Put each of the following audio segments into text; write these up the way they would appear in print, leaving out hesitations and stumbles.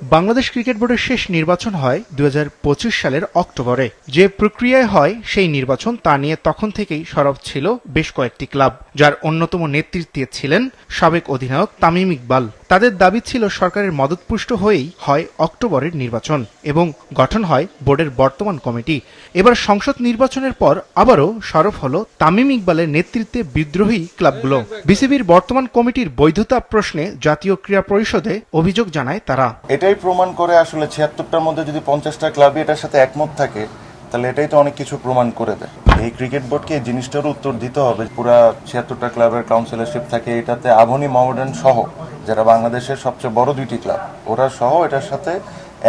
Bangladesh cricket বোর্ডের শেষ নির্বাচন হয় ২০২৫ সালের অক্টোবরে। যে প্রক্রিয়ায় হয় সেই নির্বাচন তা নিয়ে তখন থেকেই সরব ছিল বেশ কয়েকটি ক্লাব, যার অন্যতম নেতৃত্বে ছিলেন সাবেক অধিনায়ক তামিম ইকবাল। তাদের দাবি ছিল সরকারের মদতপুষ্ট হয়েই হয় অক্টোবরের নির্বাচন এবং গঠন হয় বোর্ডের বর্তমান কমিটি। এবার সংসদ নির্বাচনের পর আবারও সরব হলো তামিম ইকবালের নেতৃত্বে বিদ্রোহী ক্লাবগুলো। বিসিবির বর্তমান কমিটির বৈধতা প্রশ্নে জাতীয় ক্রীড়া পরিষদে অভিযোগ জানায় তারা। এটাই প্রমাণ করে আসলে ৭৬টার মধ্যে যদি ৫০টা ক্লাবই এটার সাথে একমত থাকে তাহলে এটাই তো অনেক কিছু প্রমাণ করে দেয়। এই ক্রিকেট বোর্ডকে এই জিনিসটারও উত্তর দিতে হবে। পুরা ৭৬টা ক্লাবের কাউন্সিলরশিপ থাকে, এটাতে আভনি মহামেডান সহ যারা বাংলাদেশের সবচেয়ে বড় দুইটি ক্লাব ওরা সহ এটার সাথে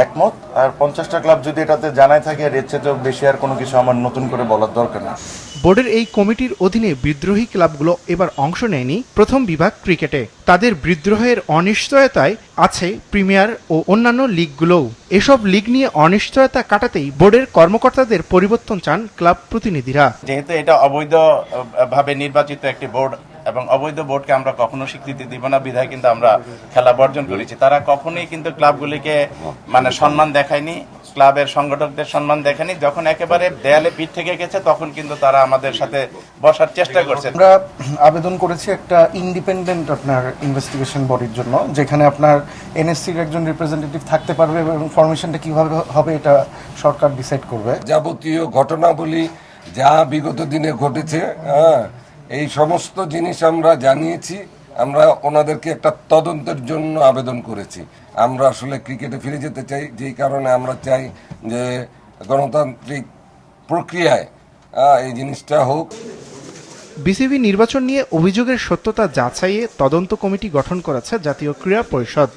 একমত। আর ৫০টা ক্লাব যদি এটাতে জানাই থাকে আর এর চেয়ে বেশি আর কোনো কিছু আমার নতুন করে বলার দরকার নেই। বোর্ডের এই কমিটির অধীনে বিদ্রোহী ক্লাবগুলো এবার অংশ নেয়নি প্রথম বিভাগ ক্রিকেটে। তাদের বিদ্রোহের অনিশ্চয়তায় আছে প্রিমিয়ার ও অন্যান্য লিগগুলোও। এসব লিগ নিয়ে অনিশ্চয়তা কাটাতেই বোর্ডের কর্মকর্তাদের পরিবর্তন চান ক্লাব প্রতিনিধিরা। যেহেতু এটা অবৈধ ভাবে নির্বাচিত একটি বোর্ড এবং অবৈধ বোর্ডকে আমরা কখনো স্বীকৃতি দিব না বিধায় কিন্তু আমরা খেলা বর্জন করেছি। তারা কখনোই কিন্তু ক্লাবগুলিকে সম্মান দেখায়নি, ক্লাবের সংগঠকদের সম্মান দেখায়নি। যখন একেবারে দেয়ালে পিঠ থেকে গেছে তখন কিন্তু তারা আমাদের সাথে বসার চেষ্টা করছে। আমরা আবেদন করেছি একটা ইন্ডিপেন্ডেন্ট আপনার ইনভেস্টিগেশন বডির জন্য, যেখানে আপনার এনএসসির একজন রিপ্রেজেন্টেটিভ থাকতে পারবে এবং ফরমেশনটা কিভাবে হবে এটা সরকার ডিসাইড করবে। যাবতীয় ঘটনাবলী যা বিগত দিনে ঘটেছে, এই সমস্ত জিনিস আমরা জানিয়েছি। আমরা ওনাদেরকে একটা তদন্তের জন্য আবেদন করেছি। আমরা আসলে ক্রিকেটে ফিরে যেতে চাই, যেই কারণে আমরা চাই যে গণতান্ত্রিক প্রক্রিয়ায় এই জিনিসটা হোক। বিসিবি নির্বাচন নিয়ে অভিযোগের সত্যতা যাচাইয়ে তদন্ত কমিটি গঠন করেছে জাতীয় ক্রীড়া পরিষদ।